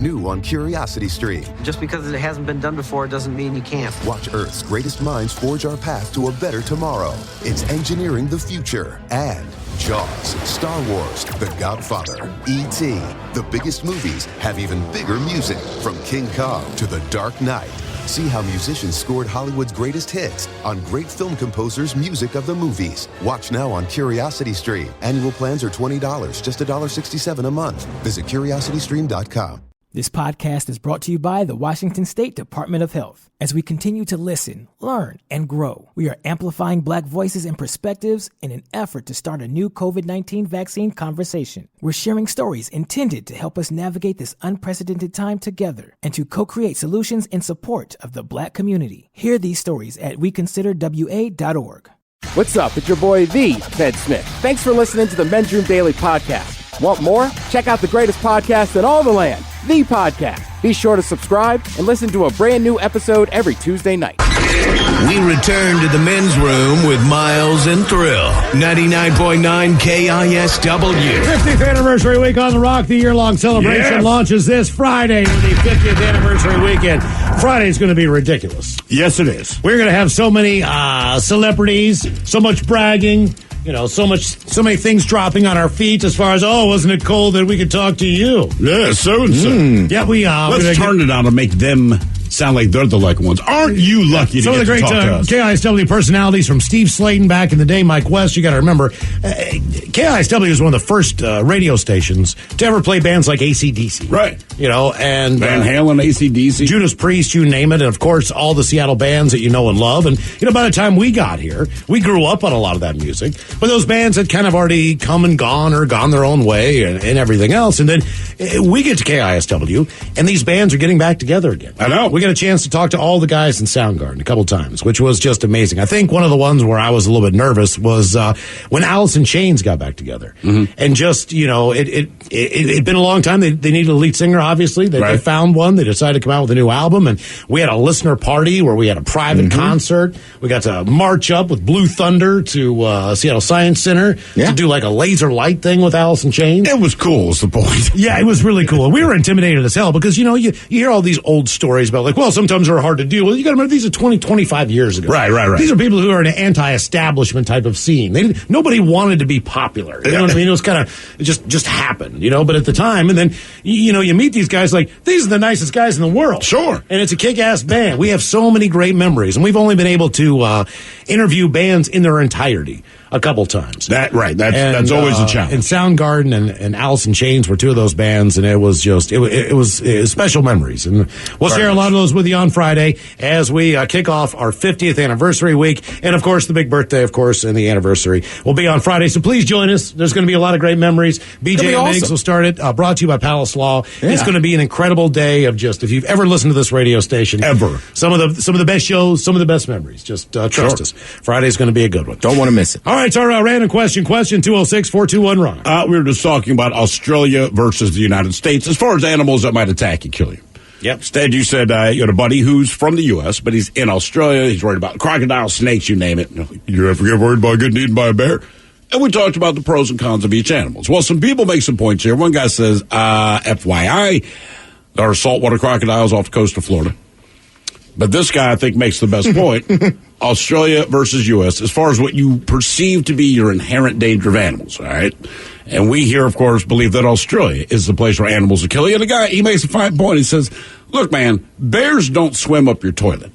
New on Curiosity Stream. Just because it hasn't been done before doesn't mean you can't. Watch Earth's greatest minds forge our path to a better tomorrow. It's engineering the future. And Jaws, Star Wars, The Godfather, E.T. The biggest movies have even bigger music. From King Kong to The Dark Knight. See how musicians scored Hollywood's greatest hits on great film composers' music of the movies. Watch now on Curiosity Stream. Annual plans are $20, just $1.67 a month. Visit curiositystream.com. This podcast is brought to you by the Washington State Department of Health. As we continue to listen, learn, and grow, we are amplifying Black voices and perspectives in an effort to start a new COVID-19 vaccine conversation. We're sharing stories intended to help us navigate this unprecedented time together and to co-create solutions in support of the Black community. Hear these stories at weconsiderwa.org. What's up? It's your boy, The Ted Smith. Thanks for listening to the Men's Room Daily Podcast. Want more? Check out the greatest podcast in all the land, The Podcast. Be sure to subscribe and listen to a brand new episode every Tuesday night. We return to the Men's Room with Miles and Thrill. 99.9 KISW. 50th anniversary week on the Rock. The year-long celebration launches this Friday with the 50th anniversary weekend. Friday's going to be ridiculous. Yes, it is. We're going to have so many celebrities, so much bragging, you know, so many things dropping on our feet as far as, wasn't it cold that we could talk to you? Yeah, so-and-so. Yeah, we are. Let's turn it on and make them sound like they're the lucky ones. Aren't you lucky to get to talk to us? KISW personalities from Steve Slayton back in the day, Mike West. You got to remember, KISW is one of the first radio stations to ever play bands like AC/DC. Right. You know, and Van Halen, AC/DC. Judas Priest, you name it. And, of course, all the Seattle bands that you know and love. And, you know, by the time we got here, we grew up on a lot of that music. But those bands had kind of already come and gone or gone their own way and everything else. And then we get to KISW, and these bands are getting back together again. I know. We got a chance to talk to all the guys in Soundgarden a couple times, which was just amazing. I think one of the ones where I was a little bit nervous was when Alice in Chains got back together. Mm-hmm. And just, you know, it'd been a long time. They needed a lead singer, obviously. They found one. They decided to come out with a new album. And we had a listener party where we had a private concert. We got to march up with Blue Thunder to Seattle Science Center to do like a laser light thing with Alice in Chains. It was cool, is the point. Yeah, it was really cool. We were intimidated as hell because, you know, you hear all these old stories about, like, well, sometimes they're hard to deal with. You got to remember, these are 25 years ago. Right. These are people who are in an anti-establishment type of scene. Nobody wanted to be popular. You know what I mean? It was kind of, it just happened, you know, but at the time, and then, you know, you meet these guys like, these are the nicest guys in the world. Sure. And it's a kick-ass band. We have so many great memories, and we've only been able to interview bands in their entirety a couple times. That's always a challenge. And Soundgarden and Alice in Chains were two of those bands, and it was special memories. And we'll share a lot of those with you on Friday as we kick off our 50th anniversary week. And, of course, the big birthday, of course, and the anniversary will be on Friday. So please join us. There's going to be a lot of great memories. BJ and Miggs will start it. Brought to you by Palace Law. Yeah. It's going to be an incredible day of just, if you've ever listened to this radio station. Ever. Some of the best shows, some of the best memories. Just trust us. Friday's going to be a good one. Don't want to miss it. All right, it's our random question. Question 206-421-RON. We were just talking about Australia versus the United States as far as animals that might attack and kill you. Yep. Instead, you said you had a buddy who's from the U.S., but he's in Australia. He's worried about crocodiles, snakes, you name it. You ever get worried about getting eaten by a bear? And we talked about the pros and cons of each animal. Well, some people make some points here. One guy says, FYI, there are saltwater crocodiles off the coast of Florida. But this guy, I think, makes the best point. Australia versus U.S. as far as what you perceive to be your inherent danger of animals, all right? And we here, of course, believe that Australia is the place where animals are killing. And the guy, he makes a fine point. He says, look, man, bears don't swim up your toilet.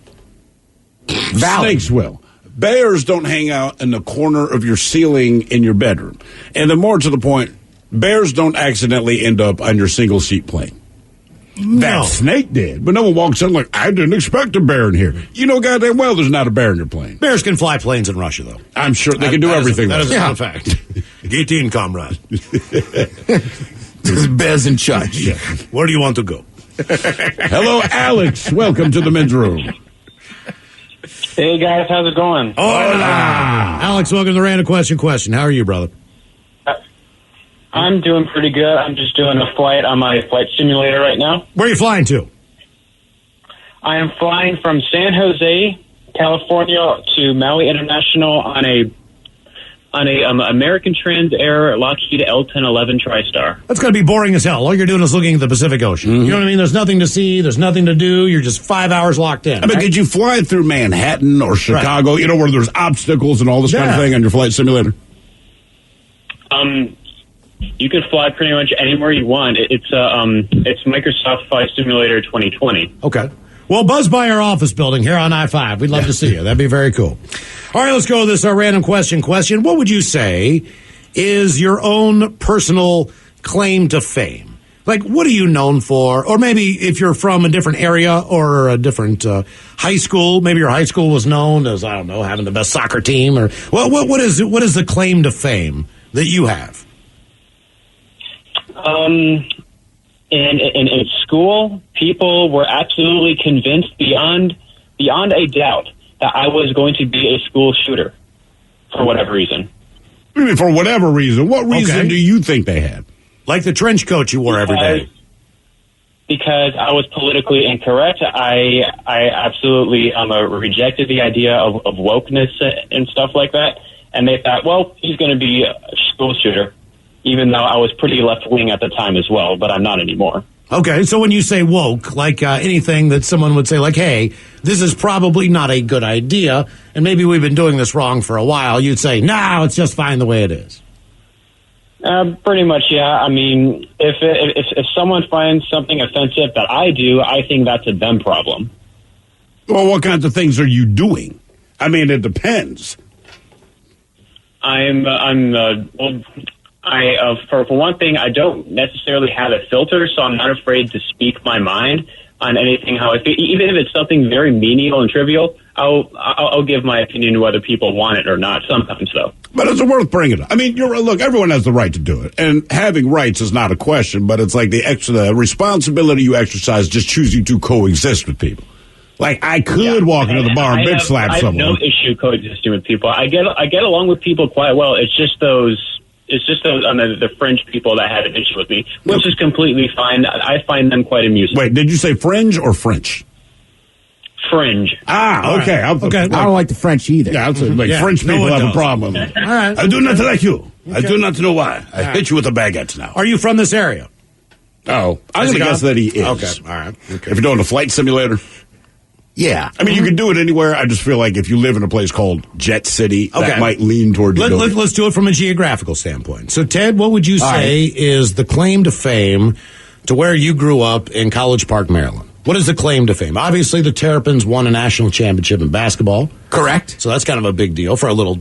Snakes will. Bears don't hang out in the corner of your ceiling in your bedroom. And then more to the point, bears don't accidentally end up on your single-seat plane. That snake did. But no one walks in like, I didn't expect a bear in here. You know goddamn well there's not a bear in your plane. Bears can fly planes in Russia, though. I'm sure they can do everything. That is a fact. Get in, comrade. Bears in charge. Yeah. Where do you want to go? Hello, Alex. Welcome to the men's room. Hey, guys. How's it going? Hola. Alex, welcome to the random question. How are you, brother? I'm doing pretty good. I'm just doing a flight on my flight simulator right now. Where are you flying to? I am flying from San Jose, California to Maui International on a on a American Trans Air Lockheed L1011 TriStar. That's going to be boring as hell. All you're doing is looking at the Pacific Ocean. You know what I mean? There's nothing to see. There's nothing to do. You're just 5 hours locked in. I mean, could you fly through Manhattan or Chicago, you know, where there's obstacles and all this kind of thing on your flight simulator? You can fly pretty much anywhere you want. It's Microsoft Flight Simulator 2020. Okay. Well, buzz by our office building here on I-5. We'd love to see you. That'd be very cool. All right, let's go with this random question. What would you say is your own personal claim to fame? Like, what are you known for? Or maybe if you're from a different area or a different high school, maybe your high school was known as, I don't know, having the best soccer team. Or what is the claim to fame that you have? In school, people were absolutely convinced beyond a doubt that I was going to be a school shooter for whatever reason. I mean, for whatever reason. What reason do you think they had? Like the trench coat you wore every day. Because I was politically incorrect. I absolutely rejected the idea of wokeness and stuff like that. And they thought, well, he's going to be a school shooter, even though I was pretty left-wing at the time as well, but I'm not anymore. Okay, so when you say woke, like anything that someone would say, like, hey, this is probably not a good idea, and maybe we've been doing this wrong for a while, you'd say, no, it's just fine the way it is. Pretty much, yeah. I mean, if someone finds something offensive that I do, I think that's a them problem. Well, what kinds of things are you doing? I mean, it depends. For one thing, I don't necessarily have a filter, so I'm not afraid to speak my mind on anything. How I feel, even if it's something very menial and trivial, I'll give my opinion whether people want it or not. Sometimes, though. But it's worth bringing up. I mean, look, everyone has the right to do it, and having rights is not a question. But it's like the responsibility you exercise just choosing to coexist with people. Like, I could walk into the bar and bitch slap someone. I have no issue coexisting with people. I get along with people quite well. It's just those the fringe people that have an issue with me, which is completely fine. I find them quite amusing. Wait, did you say fringe or French? Fringe. Ah, okay. I don't like the French either. Yeah, French people have a problem. All right. I do not like you. Okay. I do not know why. I hit you with a baguette now. Are you from this area? Oh, I'm going to guess that he is. Okay, all right. Okay. If you're doing a flight simulator. Yeah. I mean, you can do it anywhere. I just feel like if you live in a place called Jet City, that might lean toward you. Let's do it from a geographical standpoint. So, Ted, what would you say is the claim to fame to where you grew up in College Park, Maryland? What is the claim to fame? Obviously, the Terrapins won a national championship in basketball. Correct. So that's kind of a big deal for a little,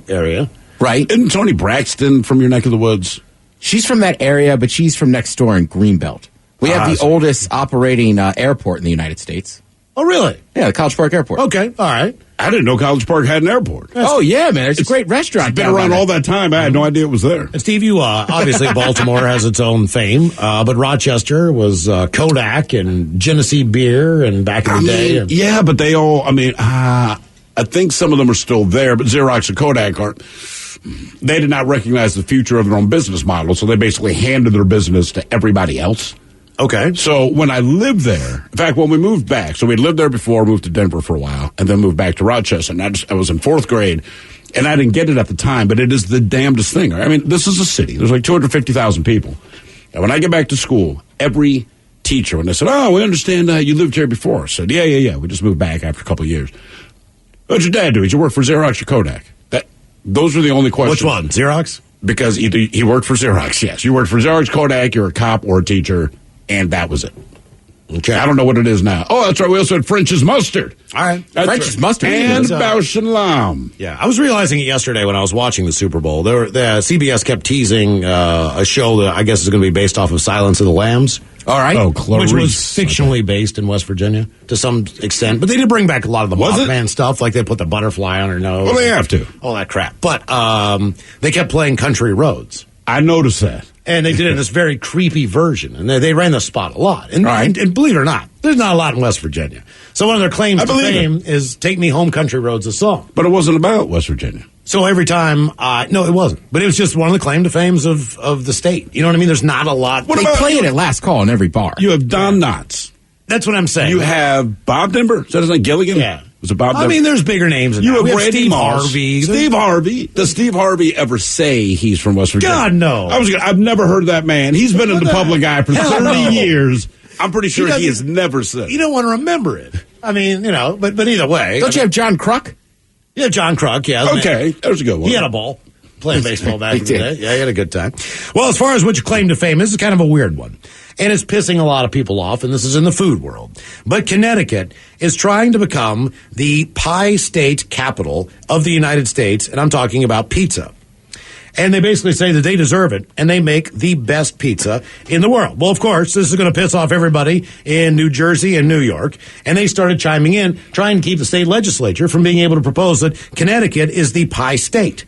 area. Right. Isn't Toni Braxton from your neck of the woods? She's from that area, but she's from next door in Greenbelt. We have the oldest operating airport in the United States. Oh, really? Yeah, the College Park Airport. Okay, all right. I didn't know College Park had an airport. Oh, yeah, man. It's a great restaurant. It's been around all that time. I had no idea it was there. And Steve, you obviously Baltimore has its own fame, but Rochester was Kodak and Genesee beer and back in the day. Yeah, but they all, I think some of them are still there, but Xerox and Kodak aren't. They did not recognize the future of their own business model, so they basically handed their business to everybody else. Okay. So when I lived there, in fact, when we moved back, so we'd lived there before, moved to Denver for a while, and then moved back to Rochester. And I was in fourth grade, and I didn't get it at the time, but it is the damnedest thing. I mean, this is a city. There's like 250,000 people. And when I get back to school, every teacher, when they said, oh, we understand you lived here before. I said, yeah. We just moved back after a couple of years. What'd your dad do? Did you work for Xerox or Kodak? Those were the only questions. Which one? Xerox? Because either he worked for Xerox, yes. You worked for Xerox, Kodak, you're a cop or a teacher. And that was it. Okay. I don't know what it is now. Oh, that's right. We also had French's mustard. All right. French's mustard. And Bausch and Lomb. Yeah. I was realizing it yesterday when I was watching the Super Bowl. The CBS kept teasing a show that I guess is going to be based off of Silence of the Lambs. All right. Oh, Clarice. Which was fictionally based in West Virginia to some extent. But they did bring back a lot of the Mothman stuff. Like they put the butterfly on her nose. Well, they have to. All that crap. But they kept playing Country Roads. I noticed that. And they did it in this very creepy version. And they ran the spot a lot. And believe it or not, there's not a lot in West Virginia. So one of their claims to fame is Take Me Home Country Roads, a song. But it wasn't about West Virginia. So every time, no, it wasn't. But it was just one of the claim to fames of the state. You know what I mean? There's not a lot. They play it at last call in every bar. You have Don Knotts. That's what I'm saying. You have Bob Denver. Is that his name? Gilligan? Yeah. was about. I mean, there's bigger names. Than you that. have Randy Steve Moss, Harvey. Steve Harvey. Does Steve Harvey ever say he's from West Virginia? God, no. I've never heard that man. He's been in the public eye for 30 years. I'm pretty sure he has never said. You don't want to remember it. I mean, but either way. Don't you have John Kruk? Yeah, John Kruk, yeah. Okay, there's a good one. He had a ball playing baseball back in the day. Yeah, he had a good time. Well, as far as what you claim to fame, this is kind of a weird one. And it's pissing a lot of people off, and this is in the food world. But Connecticut is trying to become the pie state capital of the United States, and I'm talking about pizza. And they basically say that they deserve it, and they make the best pizza in the world. Well, of course, this is going to piss off everybody in New Jersey and New York, and they started chiming in, trying to keep the state legislature from being able to propose that Connecticut is the pie state.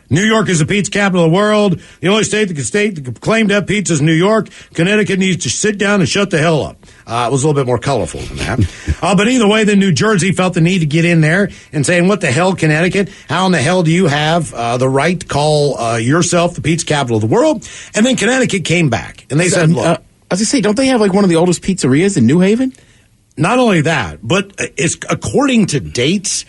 New York is the pizza capital of the world. The only state that can claim to have pizza is New York. Connecticut needs to sit down and shut the hell up. It was a little bit more colorful than that. But either way, then New Jersey felt the need to get in there and saying, what the hell, Connecticut? How in the hell do you have the right to call yourself the pizza capital of the world? And then Connecticut came back, and they said, look. I was going to say, don't they have like one of the oldest pizzerias in New Haven? Not only that, but it's according to dates,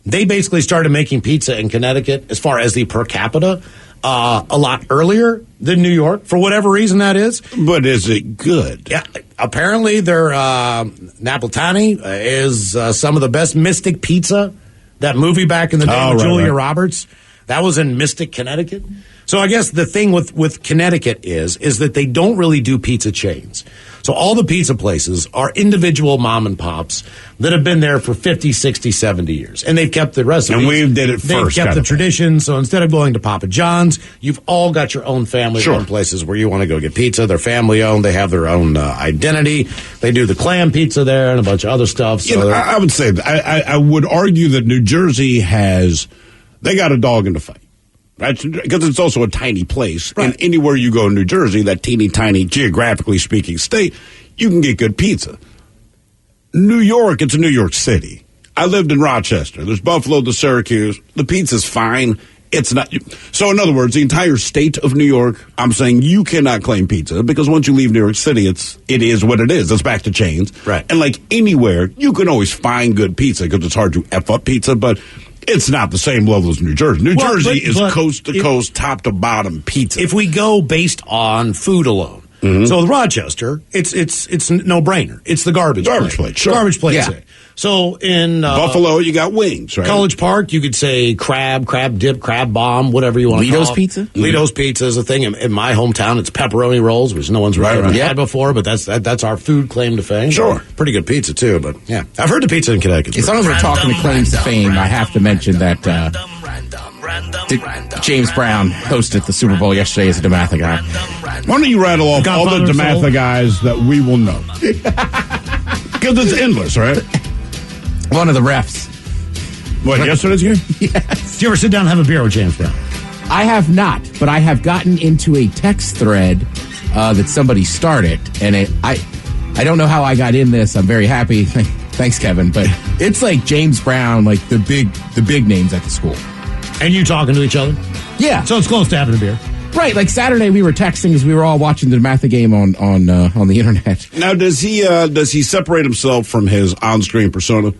they basically started making pizza in Connecticut, as far as the per capita, a lot earlier than New York, for whatever reason that is. But is it good? Yeah, apparently their Napolitani is some of the best Mystic Pizza. That movie back in the day with Julia Roberts, that was in Mystic, Connecticut. So I guess the thing with Connecticut is that they don't really do pizza chains. So all the pizza places are individual mom and pops that have been there for 50, 60, 70 years. And they've kept the recipes. And we did it first. They've kept the tradition. So instead of going to Papa John's, you've all got your own family-owned places where you want to go get pizza. They're family-owned. They have their own identity. They do the clam pizza there and a bunch of other stuff. So I would say, I would argue that New Jersey they got a dog in the fight. Right? Because it's also a tiny place. Right. And anywhere you go in New Jersey, that teeny tiny, geographically speaking state, you can get good pizza. New York, it's New York City. I lived in Rochester. There's Buffalo, the Syracuse. The pizza's fine. It's not. So in other words, the entire state of New York, I'm saying you cannot claim pizza because once you leave New York City, it is what it is. It's back to chains. Right. And like anywhere, you can always find good pizza because it's hard to F up pizza, but it's not the same level as New Jersey. New Jersey is coast to coast, top to bottom pizza. If we go based on food alone, so with Rochester, it's no brainer. It's the garbage plate. Sure. Garbage plate. Yeah. So in Buffalo, you got wings, right? College Park, you could say crab dip, crab bomb, whatever you want to call it. Lido's Pizza? Lido's Pizza is a thing. In my hometown, it's pepperoni rolls, which no one's really had before, but that's our food claim to fame. Sure. Pretty good pizza, too, but yeah. I've heard the pizza in Connecticut. As long as we're talking to claims to fame, I have to mention that James Brown hosted the Super Bowl yesterday as a DeMatha guy. Why don't you rattle off all the DeMatha guys that we will know? Because it's endless, right? One of the refs. What, yesterday's game? Yes. Did you ever sit down and have a beer with James Brown? I have not, but I have gotten into a text thread that somebody started, and I don't know how I got in this. I'm very happy. Thanks, Kevin. But it's like James Brown, like the big names at the school. And you talking to each other? Yeah. So it's close to having a beer. Right, like Saturday we were texting as we were all watching the DeMatha game on the internet. Now, does he separate himself from his on-screen persona?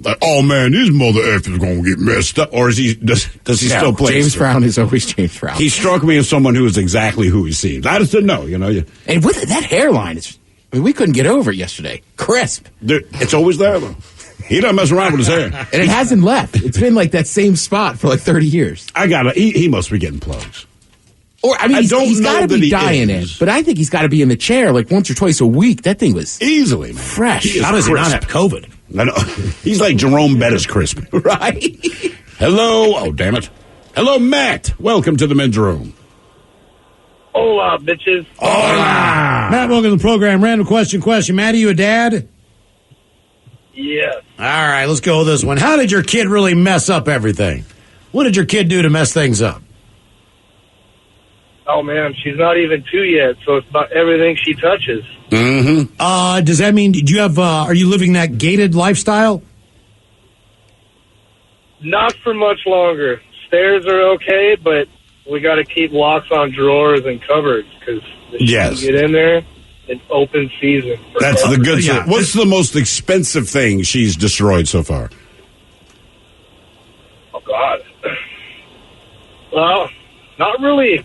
Like, oh man, these mother effers gonna get messed up, or does he still play? James Brown is always James Brown. He struck me as someone who is exactly who he seems. I just didn't know, And with that hairline, we couldn't get over it yesterday. Crisp. It's always there though. He doesn't mess around with his hair, and it hasn't left. It's been like that same spot for like 30 years. He must be getting plugs. Or he's got to be dying in, but I think he's got to be in the chair like once or twice a week. That thing was easily, man. Fresh. How does he not have COVID? I know. He's like Jerome Bettis crisp. Right. Hello. Oh, damn it. Hello, Matt. Welcome to the men's room. Hola, bitches. Hola. Matt, welcome to the program. Random question. Matt, are you a dad? Yes. All right, let's go with this one. How did your kid really mess up everything? What did your kid do to mess things up? Oh, man, she's not even 2 yet, so it's about everything she touches. Mm-hmm. Does that mean, are you living that gated lifestyle? Not for much longer. Stairs are okay, but we got to keep locks on drawers and cupboards because she can get in there. It's open season. That's the good stuff. What's the most expensive thing she's destroyed so far? Well, not really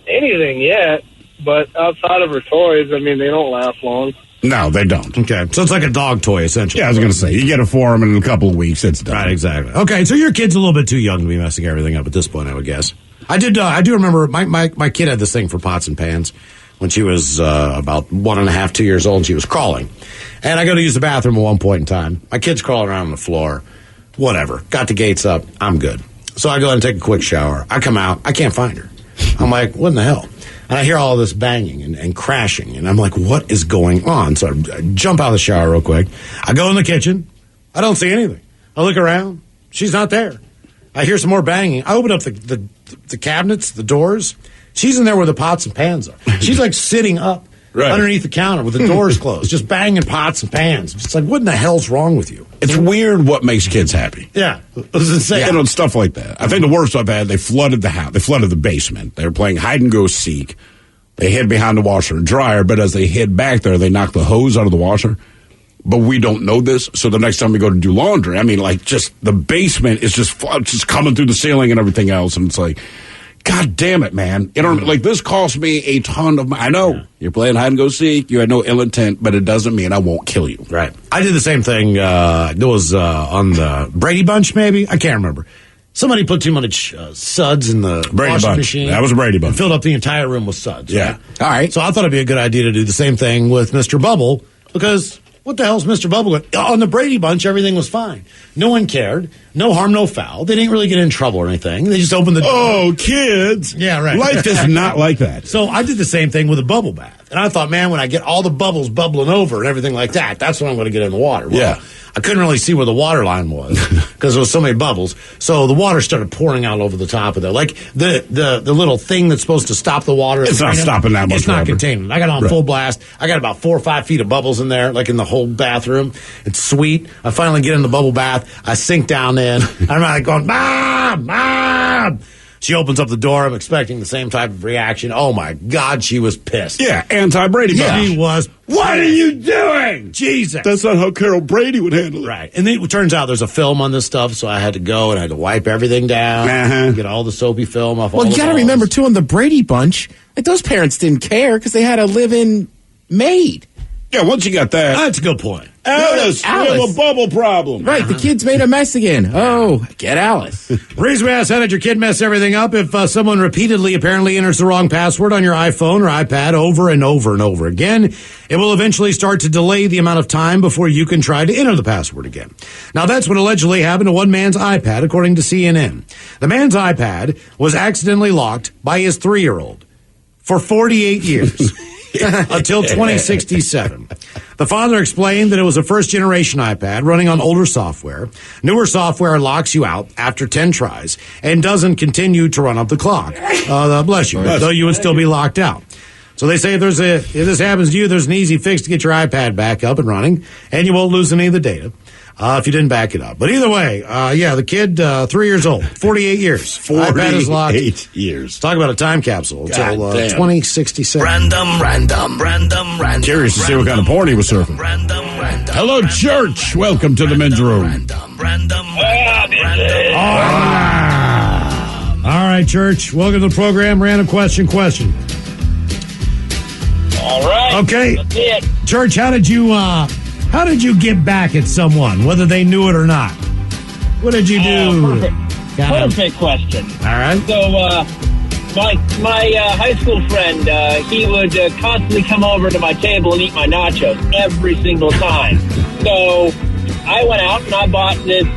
anything yet, but outside of her toys, I mean, they don't last long. No, they don't. Okay, so it's like a dog toy, essentially. Yeah, I was going to say, you get it for them, and in a couple of weeks, it's done. Right, exactly. Okay, so your kid's a little bit too young to be messing everything up at this point, I would guess. I do remember my kid had this thing for pots and pans when she was about 1.5, 2 years old, and she was crawling. And I go to use the bathroom at one point in time. My kid's crawling around on the floor. Whatever. Got the gates up. I'm good. So I go and take a quick shower. I come out. I can't find her. I'm like, what in the hell? And I hear all this banging and crashing, and I'm like, what is going on? So I jump out of the shower real quick. I go in the kitchen. I don't see anything. I look around. She's not there. I hear some more banging. I open up the cabinets, the doors. She's in there where the pots and pans are. She's like sitting up underneath the counter with the doors closed, just banging pots and pans. It's like, what in the hell's wrong with you? It's weird what makes kids happy. Yeah. It was insane. You know, stuff like that. I think the worst I've had, they flooded the house. They flooded the basement. They were playing hide and go seek. They hid behind the washer and dryer, but as they hid back there, they knocked the hose out of the washer. But we don't know this, so the next time we go to do laundry, I mean, like, just the basement is just coming through the ceiling and everything else, and it's like, God damn it, man. You know, like, this cost me a ton of money. I know, you're playing hide and go seek, you had no ill intent, but it doesn't mean I won't kill you. Right. I did the same thing. It was on the Brady Bunch, maybe? I can't remember. Somebody put too much suds in the washing machine. That was a Brady Bunch. And filled up the entire room with suds. Yeah. Right? All right. So I thought it'd be a good idea to do the same thing with Mr. Bubble, because what the hell's Mr. Bubble going? On the Brady Bunch, everything was fine. No one cared. No harm, no foul. They didn't really get in trouble or anything. They just opened the door. Oh, kids. Yeah, right. Life is not like that. So I did the same thing with a bubble bath. And I thought, man, when I get all the bubbles bubbling over and everything like that, that's when I'm going to get in the water. Well, yeah. I couldn't really see where the water line was because there was so many bubbles. So the water started pouring out over the top of there. Like the little thing that's supposed to stop the water. It's not stopping that much. It's not containing. I got on full blast. I got about 4 or 5 feet of bubbles in there, like in the whole bathroom. It's sweet. I finally get in the bubble bath. I sink down in. I'm like going, Mom, Mom. She opens up the door. I'm expecting the same type of reaction. Oh, my God, she was pissed. Yeah, anti-Brady Bunch. She was pissed. What are you doing? Jesus. That's not how Carol Brady would handle it. Right. And then it turns out there's a film on this stuff, so I had to go and I had to wipe everything down, get all the soapy film off all the Well, you got to remember, too, on the Brady Bunch, like, those parents didn't care because they had a live-in maid. Yeah, once you got that. That's a good point. Alice, we have a bubble problem. Right, the kids made a mess again. Oh, get Alice. Reason we asked, how did your kid mess everything up? If someone repeatedly apparently enters the wrong password on your iPhone or iPad over and over and over again, it will eventually start to delay the amount of time before you can try to enter the password again. Now, that's what allegedly happened to one man's iPad, according to CNN. The man's iPad was accidentally locked by his 3-year-old for 48 years. Until 2067. The father explained that it was a first-generation iPad running on older software. Newer software locks you out after 10 tries and doesn't continue to run up the clock. Bless you. Though you would still be locked out. So they say if this happens to you, there's an easy fix to get your iPad back up and running, and you won't lose any of the data. If you didn't back it up. But either way, the kid, 3 years old, 48 years. 48 years. Talk about a time capsule until 2067. Random. Curious to see what kind of porn he was surfing. Hello, church. Welcome to the men's room. All right, church. Welcome to the program. Random question. All right. Okay. That's it. Church, how did you get back at someone, whether they knew it or not? What did you do? Perfect question. All right. So, my high school friend, he would constantly come over to my table and eat my nachos every single time. So I went out and I bought this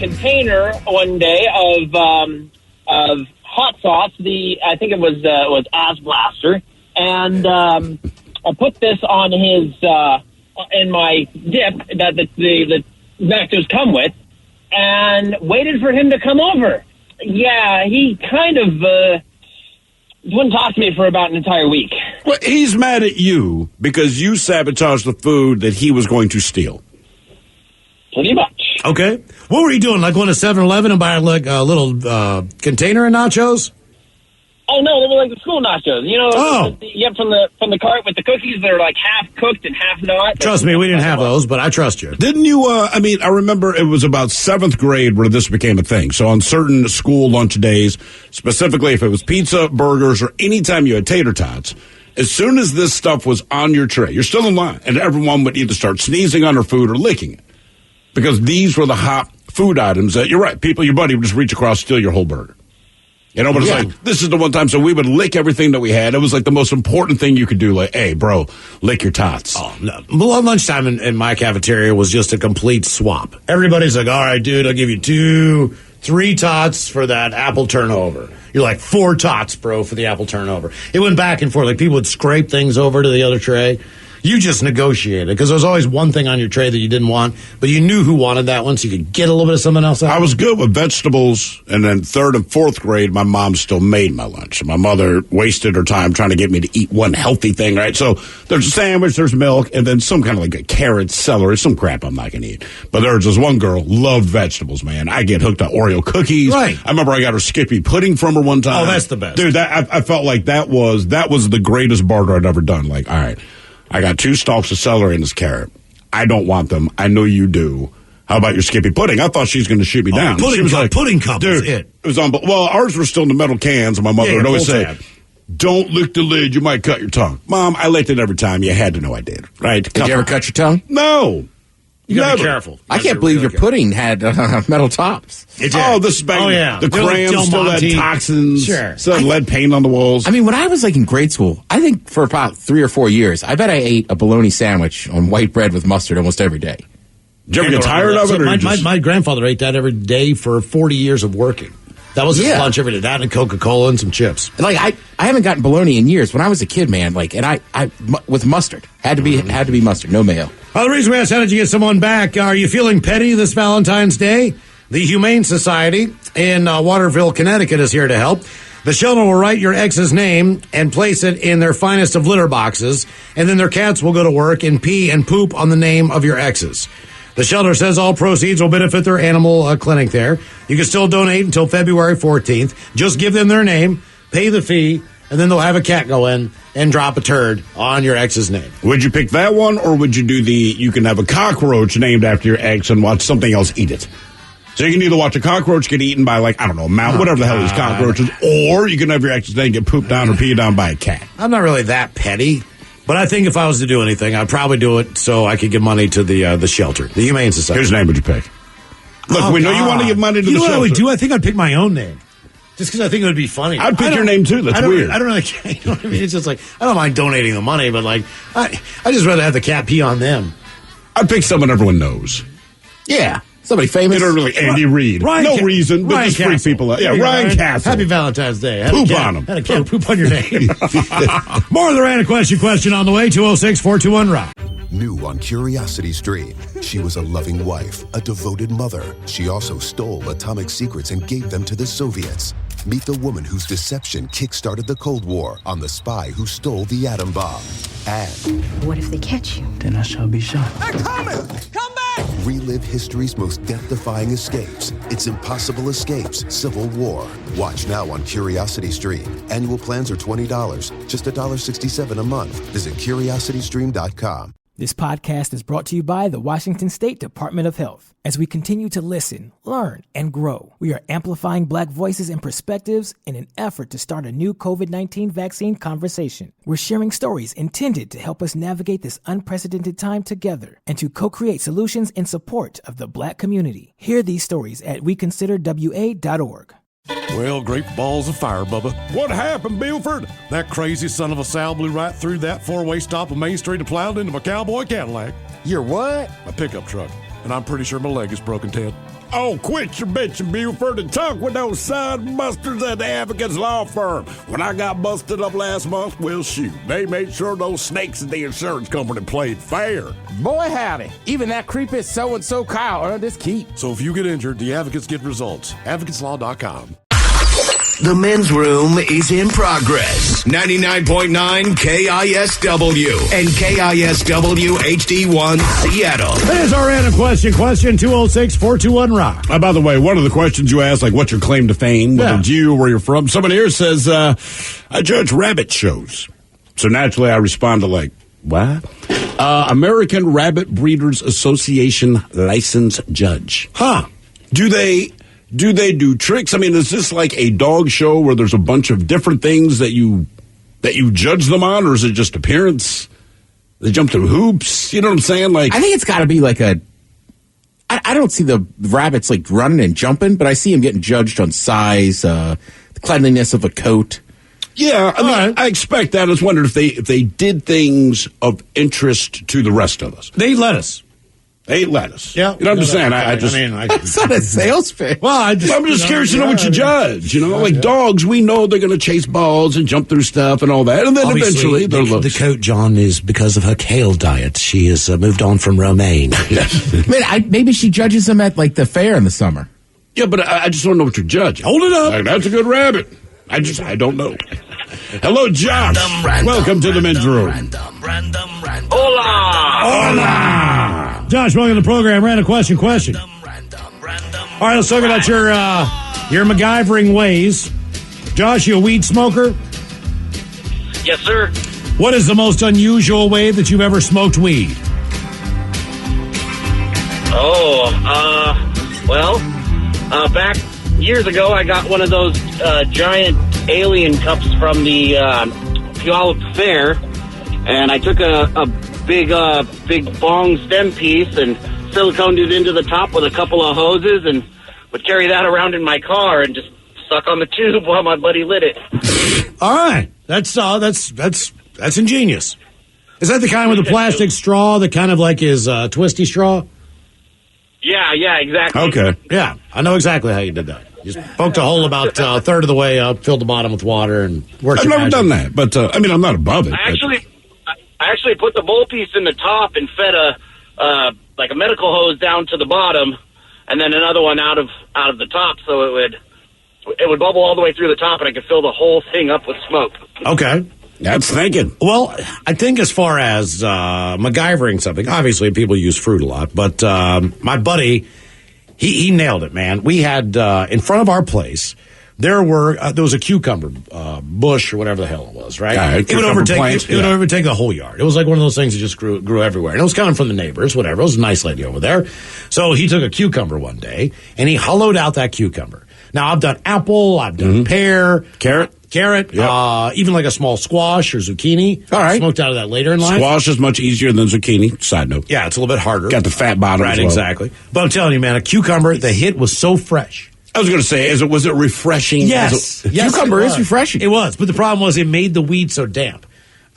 container one day of hot sauce. I think it was Ass Blaster, and I put this on his. In my dip that the nachos come with, and waited for him to come over. Yeah, he kind of wouldn't talk to me for about an entire week. Well, he's mad at you because you sabotaged the food that he was going to steal. Pretty much. Okay. What were you doing? Like going to 7-Eleven and buying like a little container of nachos? Oh no, they were like the school nachos. You know, you get from the cart with the cookies that are like half cooked and half not. Trust me, we didn't have those, but I trust you. Didn't you? I remember it was about 7th grade where this became a thing. So on certain school lunch days, specifically if it was pizza, burgers, or any time you had tater tots, as soon as this stuff was on your tray, you're still in line, and everyone would either start sneezing on their food or licking it, because these were the hot food items that, you're right, your buddy would just reach across, steal your whole burger. You know, but it's like, this is the one time, so we would lick everything that we had. It was like the most important thing you could do, like, hey, bro, lick your tots. Oh, no. Lunchtime in my cafeteria was just a complete swap. Everybody's like, all right, dude, I'll give you 3 tots for that apple turnover. You're like, 4 tots, bro, for the apple turnover. It went back and forth. Like, people would scrape things over to the other tray. You just negotiated, because there was always one thing on your tray that you didn't want, but you knew who wanted that one, so you could get a little bit of something else out. I was good with vegetables, and then 3rd and 4th grade, my mom still made my lunch. My mother wasted her time trying to get me to eat one healthy thing, right? So there's a sandwich, there's milk, and then some kind of like a carrot, celery, some crap I'm not going to eat. But there's this one girl, loved vegetables, man. I get hooked on Oreo cookies. Right. I remember I got her Skippy pudding from her one time. Oh, that's the best. Dude, I felt like that was the greatest barter I'd ever done. Like, all right, I got 2 stalks of celery and this carrot. I don't want them. I know you do. How about your Skippy pudding? I thought she was going to shoot me down. Pudding she was like, pudding cup dude, was it. It was well, ours were still in the metal cans, and my mother would always say, don't lick the lid. You might cut your tongue. Mom, I licked it every time. You had to know I did. Right? Did you ever cut your tongue? No. You got to be careful. I can't believe your pudding had metal tops. This is back. Oh, yeah. The crayons still had toxins. Sure. Still had lead paint on the walls. I mean, when I was like in grade school, I think for about 3 or 4 years, I bet I ate a bologna sandwich on white bread with mustard almost every day. Did you ever get tired of it? My grandfather ate that every day for 40 years of working. That was his lunch every day. That and Coca-Cola and some chips. And like I haven't gotten bologna in years. When I was a kid, man, like, and I with mustard had to be mustard, no mayo. Well, the reason we asked, how did you get someone back? Are you feeling petty this Valentine's Day? The Humane Society in Waterville, Connecticut is here to help. The shelter will write your ex's name and place it in their finest of litter boxes, and then their cats will go to work and pee and poop on the name of your exes. The shelter says all proceeds will benefit their animal clinic there. You can still donate until February 14th. Just give them their name, pay the fee, and then they'll have a cat go in and drop a turd on your ex's name. Would you pick that one, or would you do you can have a cockroach named after your ex and watch something else eat it? So you can either watch a cockroach get eaten by, like, I don't know, a mouse, whatever the hell these cockroaches, or you can have your ex's name get pooped down or peed down by a cat. I'm not really that petty. But I think if I was to do anything, I'd probably do it so I could give money to the shelter, the Humane Society. Whose name would you pick? Look, we know you want to give money to the shelter. You know what I would do? I think I'd pick my own name. Just because I think it would be funny. I'd pick your name, too. That's weird. I don't really care. You know what I mean? It's just like, I don't mind donating the money, but like, I just rather have the cat pee on them. I'd pick someone everyone knows. Yeah. Somebody famous. You know, really, Andy Reid. No reason, but just freak people out. Yeah, Ryan Castle. Happy Valentine's Day. Poop on him. Had a cat poop on your name. More of the Random question on the way. 206-421-ROCK. New on Curiosity Stream. She was a loving wife, a devoted mother. She also stole atomic secrets and gave them to the Soviets. Meet the woman whose deception kick-started the Cold War on the spy who stole the atom bomb. And what if they catch you? Then I shall be shot. They're coming! Come back! relive history's most death-defying escapes. It's Impossible Escapes, Civil War. Watch now on Curiosity Stream. Annual plans are $20, just $1.67 a month. Visit CuriosityStream.com. This podcast is brought to you by the Washington State Department of Health. As we continue to listen, learn, and grow, we are amplifying Black voices and perspectives in an effort to start a new COVID-19 vaccine conversation. We're sharing stories intended to help us navigate this unprecedented time together and to co-create solutions in support of the Black community. Hear these stories at weconsiderwa.org. Well, great balls of fire, Bubba. What happened, Buford? That crazy son of a Sal blew right through that four-way stop on Main Street and plowed into my cowboy Cadillac. Your what? My pickup truck. And I'm pretty sure my leg is broken, Ted. Oh, quit your bitching, Buford, and talk with those side busters at the Advocates Law Firm. When I got busted up last month, well, shoot, they made sure those snakes at the insurance company played fair. Boy, howdy. Even that creepy so-and-so Kyle earned his keep. So if you get injured, the Advocates get results. AdvocatesLaw.com. The men's room is in progress. 99.9 KISW and KISW HD1 Seattle. There's our random question. Question 206-421-ROCK. By the way, one of the questions you asked, like, what's your claim to fame? Whether it's you, where you're from. Someone here says, I judge rabbit shows. So naturally I respond to, like, what? American Rabbit Breeders Association licensed judge. Huh. Do they do tricks? I mean, is this like a dog show where there's a bunch of different things that you judge them on, or is it just appearance? They jump through hoops? You know what I'm saying? Like, I think it's got to be like I don't see the rabbits like running and jumping, but I see them getting judged on size, the cleanliness of a coat. Yeah, I mean, I expect that. I was wondering if they did things of interest to the rest of us. They eat lettuce. They eat lettuce. Yeah. You know what I'm saying? It's not a sales pitch. Well, I'm just curious to know what you judge. You know, like dogs, we know they're going to chase balls and jump through stuff and all that. And then obviously, eventually the coat, John, is because of her kale diet. She has moved on from romaine. Maybe she judges them at like the fair in the summer. Yeah, but I just don't know what you're judging. Hold it up. Like, that's a good rabbit. I don't know. Hello, Josh. Welcome to the men's room. Hola. Josh, welcome to the program. Random question. All right, let's talk about your Macgyvering ways. Josh, you a weed smoker? Yes, sir. What is the most unusual way that you've ever smoked weed? Back years ago, I got one of those giant alien cups from the Puyallup Fair, and I took a big bong stem piece and siliconed it into the top with a couple of hoses, and would carry that around in my car and just suck on the tube while my buddy lit it. All right, that's ingenious. Is that the kind with the plastic straw that kind of like is twisty straw? Yeah, exactly. Okay. Yeah, I know exactly how you did that. You just poked a hole about a third of the way up, filled the bottom with water, and worked. I've never done that, but I'm not above it. I actually put the bowl piece in the top and fed a medical hose down to the bottom, and then another one out of the top, so it would bubble all the way through the top, and I could fill the whole thing up with smoke. Okay. That's thinking. Well, I think as far as Macgyvering something, obviously people use fruit a lot, but my buddy, he nailed it, man. We had in front of our place, there was a cucumber bush or whatever the hell it was, right? It would overtake the whole yard. It was like one of those things that just grew everywhere. And it was coming from the neighbors, whatever. It was a nice lady over there. So he took a cucumber one day, and he hollowed out that cucumber. Now, I've done apple, I've done pear. Carrot, yep. Even like a small squash or zucchini. All right. Smoked out of that later in life. Squash is much easier than zucchini. Side note. Yeah, it's a little bit harder. Got the fat bottom right, as well. Exactly. But I'm telling you, man, a cucumber, the hit was so fresh. I was going to say, was it refreshing? Yes. Cucumber is refreshing. It was, but the problem was it made the weed so damp.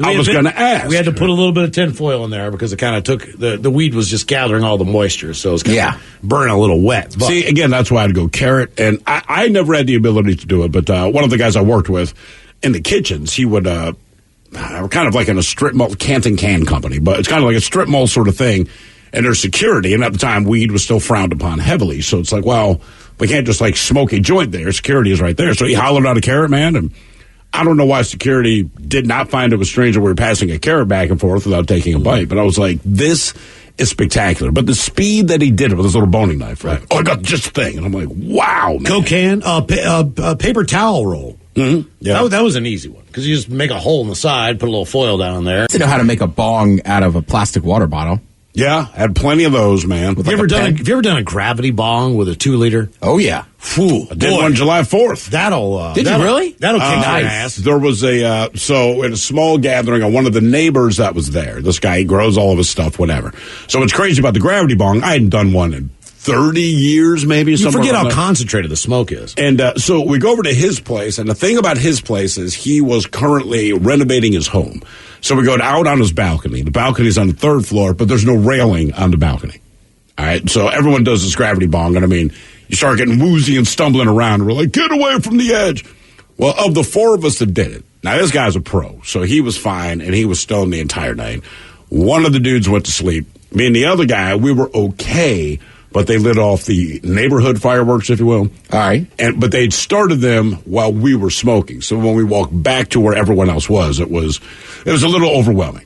I was going to ask. We had to put a little bit of tinfoil in there because it kind of took, the weed was just gathering all the moisture, so it was kind of burning a little wet. But. See, again, that's why I had to go carrot, and I never had the ability to do it, but one of the guys I worked with in the kitchens, he would, kind of like in a strip mall, Canton Can Company, but it's kind of like a strip mall sort of thing, and there's security, and at the time, weed was still frowned upon heavily, so it's like, well, we can't just like smoke a joint there, security is right there, so he hollered out a carrot, man, and I don't know why security did not find it was strange that we were passing a carrot back and forth without taking a bite. But I was like, this is spectacular. But the speed that he did it with his little boning knife, right? Oh, I got just a thing. And I'm like, wow, man. Cocaine, paper towel roll. Mm-hmm. Yeah. That was an easy one because you just make a hole in the side, put a little foil down there. To know how to make a bong out of a plastic water bottle. Yeah, had plenty of those, man. Have you ever done a gravity bong with a 2-liter? Oh, yeah. Phew, I did one July 4th. Did you really? That'll kick your ass. There was so in a small gathering of one of the neighbors that was there. This guy, he grows all of his stuff, whatever. So what's crazy about the gravity bong, I hadn't done one in 30 years, maybe. You forget how concentrated the smoke is. And so we go over to his place, and the thing about his place is he was currently renovating his home. So we go out on his balcony. The balcony's on the 3rd floor, but there's no railing on the balcony. All right, so everyone does this gravity bong, and I mean, you start getting woozy and stumbling around, and we're like, get away from the edge. Well, of the 4 of us that did it, now this guy's a pro, so he was fine, and he was stoned the entire night. One of the dudes went to sleep. Me and the other guy, we were okay, but they lit off the neighborhood fireworks, if you will. All right. But they'd started them while we were smoking. So when we walked back to where everyone else was, it was a little overwhelming.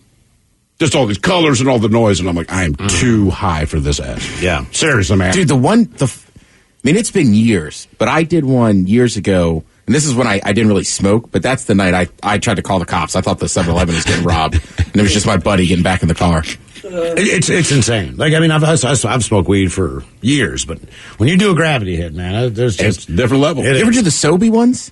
Just all these colors and all the noise, and I'm like, I am too high for this ass. Yeah. Seriously, man. Dude, it's been years, but I did one years ago, and this is when I didn't really smoke, but that's the night I tried to call the cops. I thought the 7-Eleven was getting robbed, and it was just my buddy getting back in the car. It's insane. Like, I mean, I've smoked weed for years, but when you do a gravity hit, man, there's just a different level. You ever do the Sobe ones?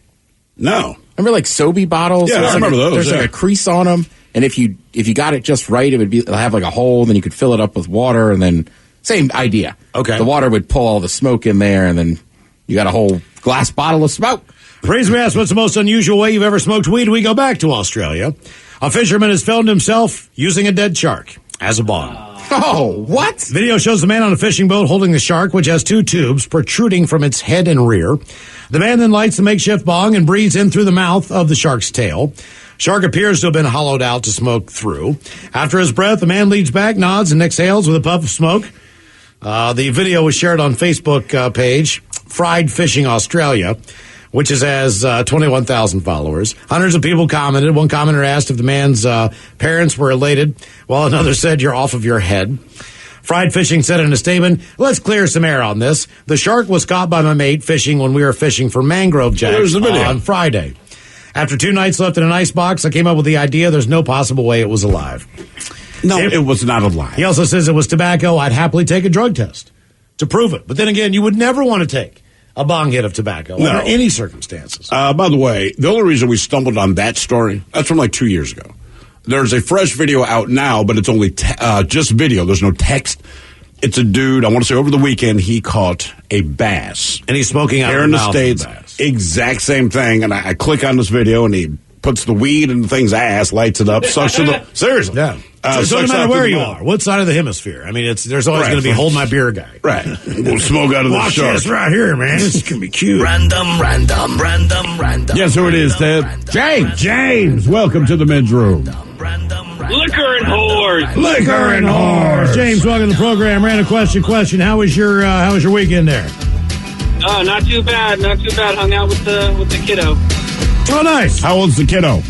No. Remember like Sobe bottles? Yeah, I remember those. There's like a crease on them, and if you got it just right, it'll have like a hole, then you could fill it up with water, and then same idea. Okay. The water would pull all the smoke in there, and then you got a whole glass bottle of smoke. Praise we ask, what's the most unusual way you've ever smoked weed? We go back to Australia. A fisherman has filmed himself using a dead shark as a bong. Oh, what? Video shows the man on a fishing boat holding the shark, which has 2 tubes protruding from its head and rear. The man then lights the makeshift bong and breathes in through the mouth of the shark's tail. Shark appears to have been hollowed out to smoke through. After his breath, the man leans back, nods, and exhales with a puff of smoke. The video was shared on Facebook page, Fried Fishing Australia, which has 21,000 followers. Hundreds of people commented. One commenter asked if the man's parents were elated, while another said, "You're off of your head." Fried Fishing said in a statement, "Let's clear some air on this. The shark was caught by my mate fishing when we were fishing for mangrove jacks on Friday. After 2 nights left in an ice box, I came up with the idea there's no possible way it was alive." No, it was not alive. He also says it was tobacco. I'd happily take a drug test to prove it. But then again, you would never want to take a bong hit of tobacco under any circumstances. By the way, the only reason we stumbled on that story, that's from like 2 years ago. There's a fresh video out now, but it's only just video. There's no text. It's a dude, I want to say over the weekend, he caught a bass. And he's smoking out here of in the the mouth States. of the bass. Exact same thing. And I click on this video, and he puts the weed in the thing's ass, lights it up, sucks to the... Seriously. Yeah. So no matter where you are, what side of the hemisphere, I mean, there's always going to be hold my beer guy. Right. We'll smoke out of the shark. Watch this right here, man. This is going to be cute. Random. Yes, who it is, Ted? James, welcome to the men's room. Liquor and whores. Liquor and whores. James, welcome to the program. Random question. How was your weekend there? Not too bad. Hung out with the kiddo. Oh, nice. How old's the kiddo?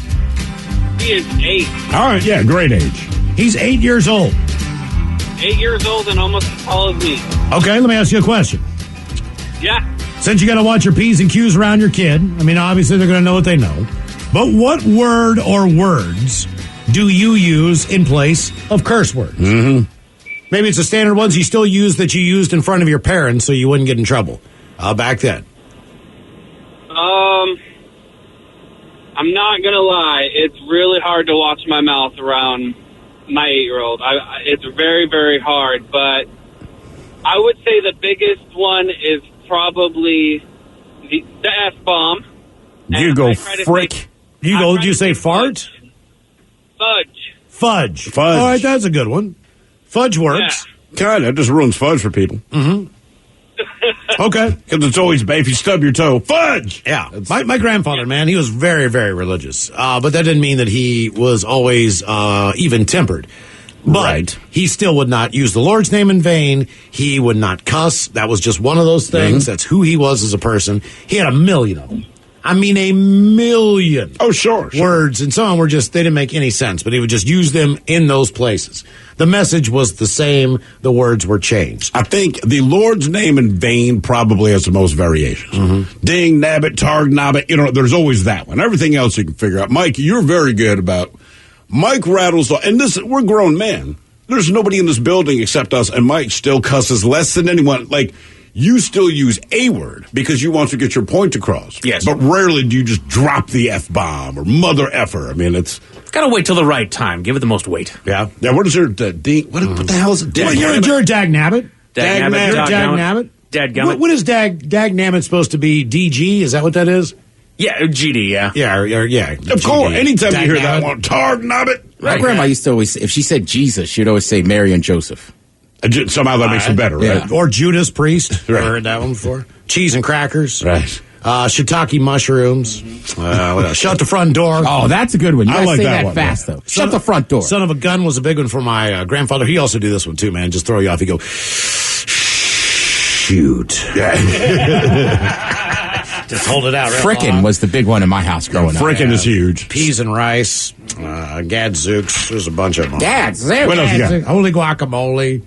He is 8. All right, yeah, great age. He's 8 years old. 8 years old and almost as tall as me. Okay, let me ask you a question. Yeah. Since you got to watch your P's and Q's around your kid, I mean, obviously they're going to know what they know. But what word or words do you use in place of curse words? Mm-hmm. Maybe it's the standard ones you still use that you used in front of your parents so you wouldn't get in trouble back then. I'm not going to lie. It's really hard to watch my mouth around my 8-year-old. It's very, very hard. But I would say the biggest one is probably the F-bomb. You go frick. You say fart? Fudge. All right, that's a good one. Fudge works. Yeah. Kind of. It just ruins fudge for people. Mm-hmm. Okay. Because it's always, if you stub your toe, fudge! Yeah. My grandfather, man, he was very, very religious. But that didn't mean that he was always even-tempered. But he still would not use the Lord's name in vain. He would not cuss. That was just one of those things. Mm-hmm. That's who he was as a person. He had a million of them. I mean, a million. Oh, sure. Words, and some of them were just, they didn't make any sense, but he would just use them in those places. The message was the same. The words were changed. I think the Lord's name in vain probably has the most variations. Mm-hmm. Ding, nabbit, targ, nabbit. There's always that one. Everything else you can figure out. Mike, you're very good about... Mike rattles... And we're grown men. There's nobody in this building except us, and Mike still cusses less than anyone. Like... You still use a word because you want to get your point across. Yes. But rarely do you just drop the F-bomb or mother effer. I mean, it's... Gotta wait till the right time. Give it the most weight. Yeah. Now, what is your... What the hell is it? Well, you're a dag-nabbit. Dag-nabbit. Dadgummit. What is dag-nabbit supposed to be? DG? Is that what that is? Yeah, GD, yeah. Yeah. Of course. Anytime you hear that one, targ, nabbit. My grandma used to always... If she said Jesus, she'd always say Mary and Joseph. Somehow that makes it better, right? Or Judas Priest. Right. I heard that one before. Cheese and crackers. Right. Shiitake mushrooms. What else? Shut the front door. Oh, that's a good one. You gotta like say that that one, fast, though. Shut the front door. Son of a gun was a big one for my grandfather. He also do this one, too, man. Just throw you off. He go... shoot. Just hold it out. Frickin' was the big one in my house growing up. Frickin' is huge. Peas and rice, gadzooks. There's a bunch of them. Gadzooks. What else you got? Holy guacamole.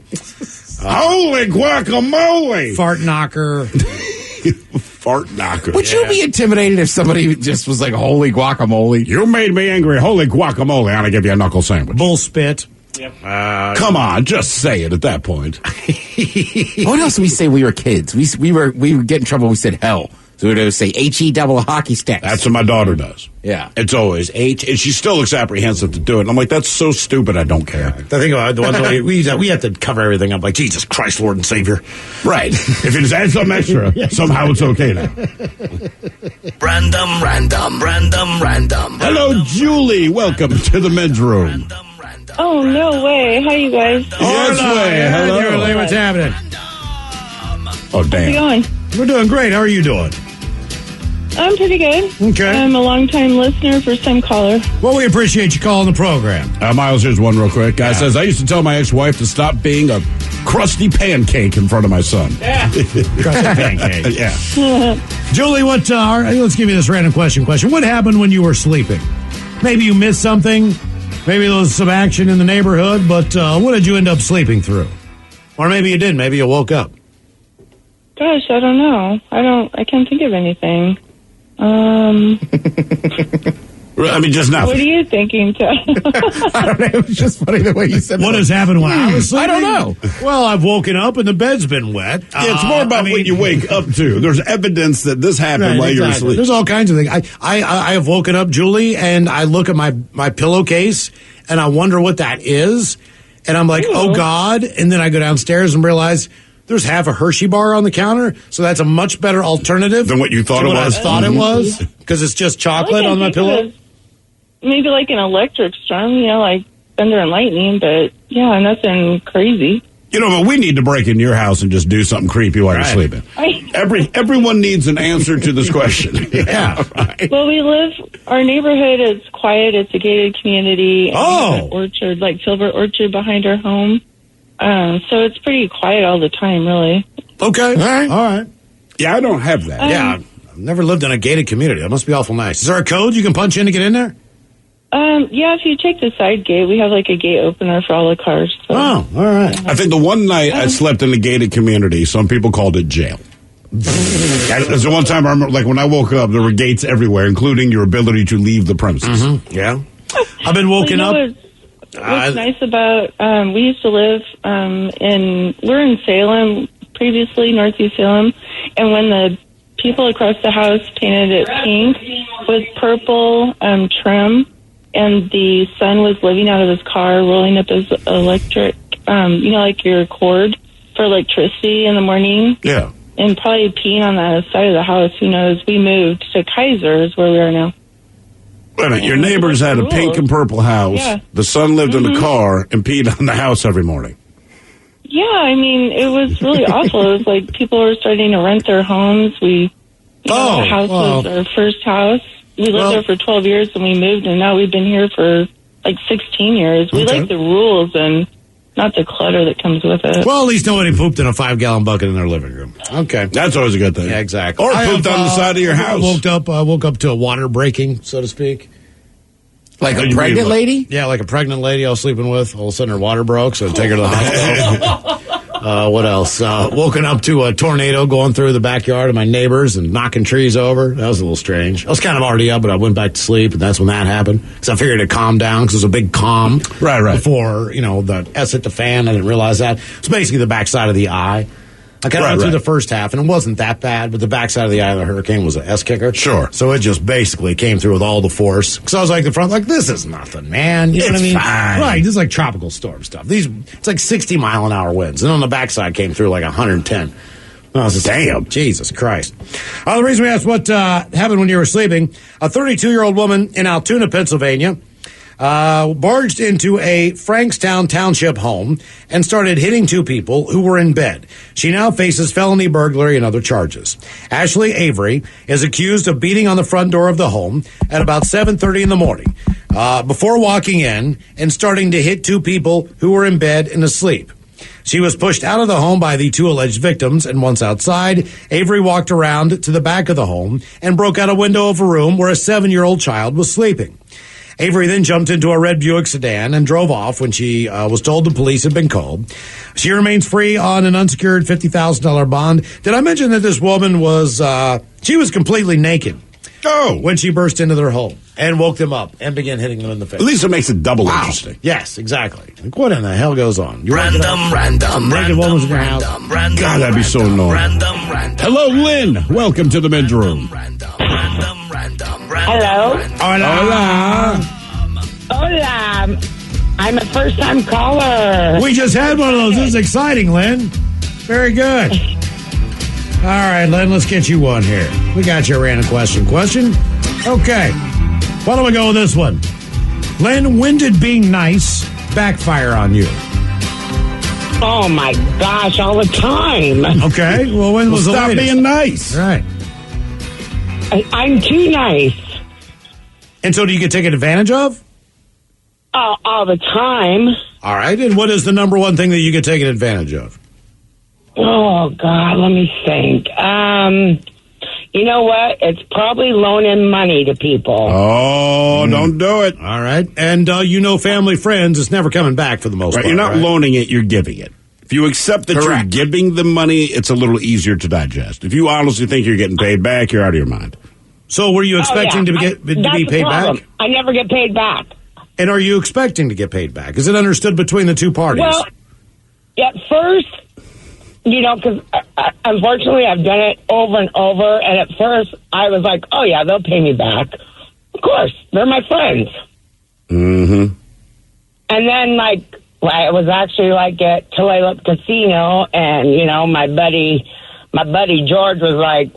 Holy guacamole. Fart knocker. Fart knocker. Would you be intimidated if somebody just was like, holy guacamole? You made me angry. Holy guacamole. I'm going to give you a knuckle sandwich. Bull spit. Yep. Come on, just say it at that point. What else did we say when we were kids? We would get in trouble. We said hell. So we would say H-E double hockey sticks. That's what my daughter does. Yeah. It's always H, and she still looks apprehensive to do it. And I'm like, that's so stupid, I don't care. The thing about the ones we have to cover everything up, like, Jesus Christ, Lord and Savior. Right. If you just add something extra, somehow it's okay now. Random. Hello, Julie. Welcome to the men's room. Oh, no way. How you guys? Yes, way. Hello. Julie, what's happening? Oh, damn. How's it going? We're doing great. How are you doing? I'm pretty good. Okay. I'm a long-time listener, first-time caller. Well, we appreciate you calling the program. Miles, here's one real quick. Guy says, I used to tell my ex-wife to stop being a crusty pancake in front of my son. Yeah. Crusty pancake. Yeah. Julie, let's give you this random question. What happened when you were sleeping? Maybe you missed something. Maybe there was some action in the neighborhood, but what did you end up sleeping through? Or maybe you didn't. Maybe you woke up. Gosh, I don't know. I can't think of anything. I mean, just nothing. What are you thinking, Ted? I don't know. It was just funny the way you said What has happened when I was sleeping? I don't know. Well, I've woken up and the bed's been wet. Yeah, it's more about what you wake up to. There's evidence that this happened while you were asleep. There's all kinds of things. I have woken up, Julie, and I look at my pillowcase and I wonder what that is. And I'm like, oh, God. And then I go downstairs and realize there's half a Hershey bar on the counter, so that's a much better alternative than what you thought it was. I thought it was, because it's just chocolate on my pillow. Maybe like an electric storm, like thunder and lightning, but yeah, nothing crazy. But we need to break into your house and just do something creepy while you're sleeping. Everyone needs an answer to this question. Yeah. Right. Well, our neighborhood is quiet. It's a gated community. And we have an orchard, like Silver Orchard behind our home. So it's pretty quiet all the time, really. Okay. All right. Yeah, I don't have that. Yeah. I've never lived in a gated community. That must be awful nice. Is there a code you can punch in to get in there? Yeah, if you take the side gate, we have like a gate opener for all the cars. So. Oh, all right. I think the one night I slept in a gated community, some people called it jail. That's the one time I remember, like when I woke up, there were gates everywhere, including your ability to leave the premises. Mm-hmm. Yeah. I've been woken up. What's nice about, we used to live we're in Salem, previously, Northeast Salem, and when the people across the house painted it pink with purple trim, and the son was living out of his car, rolling up his electric, like your cord for electricity in the morning. Yeah. And probably peeing on the side of the house. Who knows? We moved to Kaiser, is where we are now. Wait a minute, your neighbors had a pink and purple house. Yeah. The son lived in a car and peed on the house every morning. Yeah, I mean, it was really awful. It was like people were starting to rent their homes. The house was our first house. We lived there for 12 years and we moved, and now we've been here for like 16 years. We like the rules and not the clutter that comes with it. Well, at least nobody pooped in a 5-gallon bucket in their living room. Okay. That's always a good thing. Yeah, exactly. Or pooped on the side of your house. I woke up to a water breaking, so to speak. Like a pregnant lady? Yeah, like a pregnant lady I was sleeping with. All of a sudden her water broke, so I take her to the hospital. What else? Woken up to a tornado going through the backyard of my neighbors and knocking trees over. That was a little strange. I was kind of already up, but I went back to sleep, and that's when that happened. Because I figured it'd calm down, because it was a big calm. Right. Before, the S hit the fan. I didn't realize that. It's basically the backside of the eye. I kind of went through the first half, and it wasn't that bad, but the backside of the eye of the hurricane was an S-kicker. Sure. So it just basically came through with all the force. Because I was like the front, this is nothing, man. You know what I mean? Fine. Right, this is like tropical storm stuff. It's like 60-mile-an-hour winds, and on the backside came through like 110. I was just, damn, Jesus Christ. The reason we asked what happened when you were sleeping, a 32-year-old woman in Altoona, Pennsylvania, barged into a Frankstown Township home and started hitting two people who were in bed. She now faces felony burglary and other charges. Ashley Avery is accused of beating on the front door of the home at about 7:30 in the morning before walking in and starting to hit two people who were in bed and asleep. She was pushed out of the home by the 2 alleged victims, and once outside, Avery walked around to the back of the home and broke out a window of a room where a 7-year-old child was sleeping. Avery then jumped into a red Buick sedan and drove off when she was told the police had been called. She remains free on an unsecured $50,000 bond. Did I mention that this woman was, she was completely naked? Oh. When she burst into their home and woke them up and began hitting them in the face. At least it makes it double interesting. Yes, exactly. Like, what in the hell goes on? You're Random. naked woman's in your house. God, that'd be so annoying. Hello, Lynn. Welcome to the men's room. Hello. Hola. Hola. I'm a first-time caller. We just had one of those. This is exciting, Lynn. Very good. All right, Lynn, let's get you one here. We got your random question. Okay. Why don't we go with this one? Lynn, when did being nice backfire on you? Oh, my gosh, all the time. Okay. Well, when was the stop latest? being nice. Right. I'm too nice. And so do you get taken advantage of? All the time. All right. And what is the number one thing that you get taken advantage of? Oh, God, let me think. You know what? It's probably loaning money to people. Oh, don't do it. All right. And family, friends, it's never coming back for the most part. You're not right? loaning it, you're giving it. If you accept that you're giving the money, it's a little easier to digest. If you honestly think you're getting paid back, you're out of your mind. So were you expecting to be paid back? I never get paid back. And are you expecting to get paid back? Is it understood between the two parties? Well, at first, because unfortunately I've done it over and over, and at first I was like, oh, yeah, they'll pay me back. Of course, they're my friends. Mm-hmm. And then, I was actually, at Tulalip Casino, and, my buddy George was like,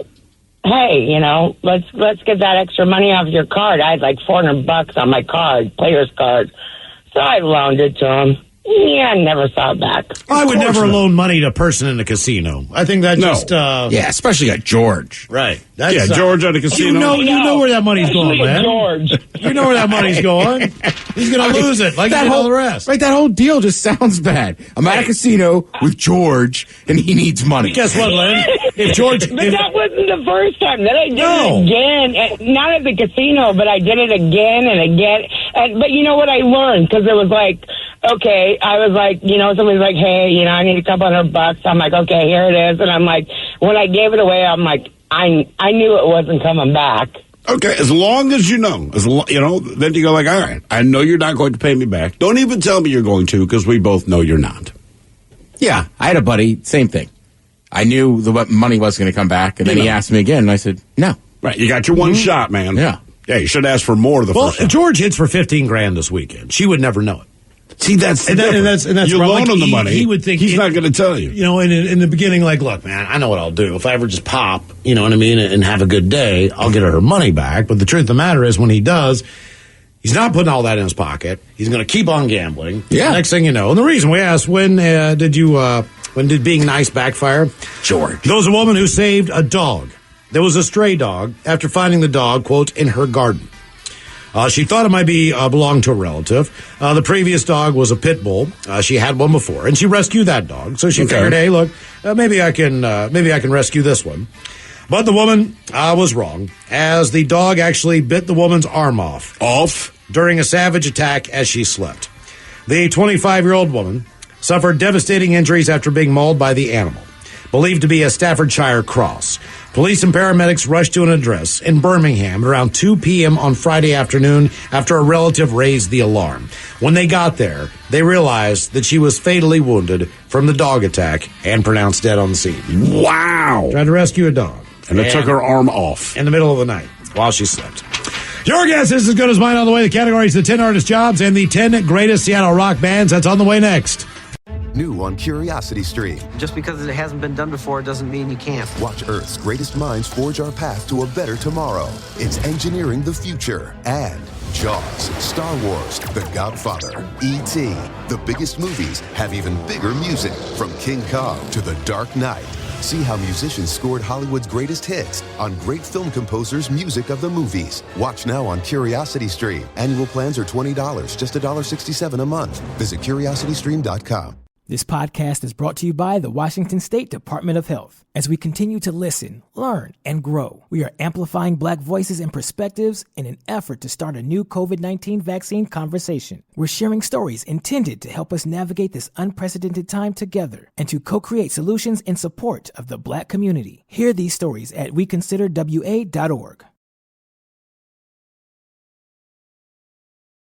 hey, let's get that extra money off your card. I had $400 on my card, player's card. So I loaned it to him. Yeah, I never saw it back. I would never loan money to a person in a casino. I think that just... yeah, especially at George. Right. George at a casino. You know where that money's going, man. George. You know where that money's going. He's going to lose it, like all the rest. Right, that whole deal just sounds bad. I'm at a casino with George, and he needs money. Guess what, Lynn? If George... But that wasn't the first time. Then I did it again. Not at the casino, but I did it again and again. But you know what I learned? Because it was okay, I was somebody's like, hey, I need a couple $100. I'm like, okay, here it is. And I'm like, when I gave it away, I'm like, I knew it wasn't coming back. Okay, as long as you know, then you go all right, I know you're not going to pay me back. Don't even tell me you're going to, because we both know you're not. Yeah, I had a buddy, same thing. I knew the money was going to come back, and then he asked me again, and I said, no. Right, you got your one shot, man. Yeah. Yeah, you should ask for more the first time. George hits for $15,000 this weekend. She would never know it. See, that's and that's you loan him the money. He would think he's not going to tell you. In the beginning, look, man, I know what I'll do. If I ever just pop, you know what I mean, and have a good day, I'll get her money back. But the truth of the matter is, when he does, he's not putting all that in his pocket. He's going to keep on gambling. Yeah. Next thing you know, and the reason we asked, when did being nice backfire? George. There was a woman who saved a dog. There was a stray dog after finding the dog, quote, in her garden. She thought it might belong to a relative. The previous dog was a pit bull. She had one before, and she rescued that dog. So she figured, hey, look, maybe I can rescue this one. But the woman was wrong, as the dog actually bit the woman's arm off during a savage attack as she slept. The 25-year-old woman suffered devastating injuries after being mauled by the animal, believed to be a Staffordshire cross. Police and paramedics rushed to an address in Birmingham at around 2 p.m. on Friday afternoon after a relative raised the alarm. When they got there, they realized that she was fatally wounded from the dog attack and pronounced dead on the scene. Wow. Tried to rescue a dog. And it took her arm off. In the middle of the night while she slept. Your guess is as good as mine on the way. The categories, the 10 artist jobs, and the 10 greatest Seattle rock bands. That's on the way next. New on Curiosity Stream. Just because it hasn't been done before doesn't mean you can't. Watch Earth's greatest minds forge our path to a better tomorrow. It's engineering the future. And Jaws, Star Wars, The Godfather, E.T. The biggest movies have even bigger music. From King Kong to The Dark Knight. See how musicians scored Hollywood's greatest hits on great film composers' music of the movies. Watch now on Curiosity Stream. Annual plans are $20, just $1.67 a month. Visit CuriosityStream.com. This podcast is brought to you by the Washington State Department of Health. As we continue to listen, learn, and grow, we are amplifying Black voices and perspectives in an effort to start a new COVID-19 vaccine conversation. We're sharing stories intended to help us navigate this unprecedented time together and to co-create solutions in support of the Black community. Hear these stories at weconsiderwa.org.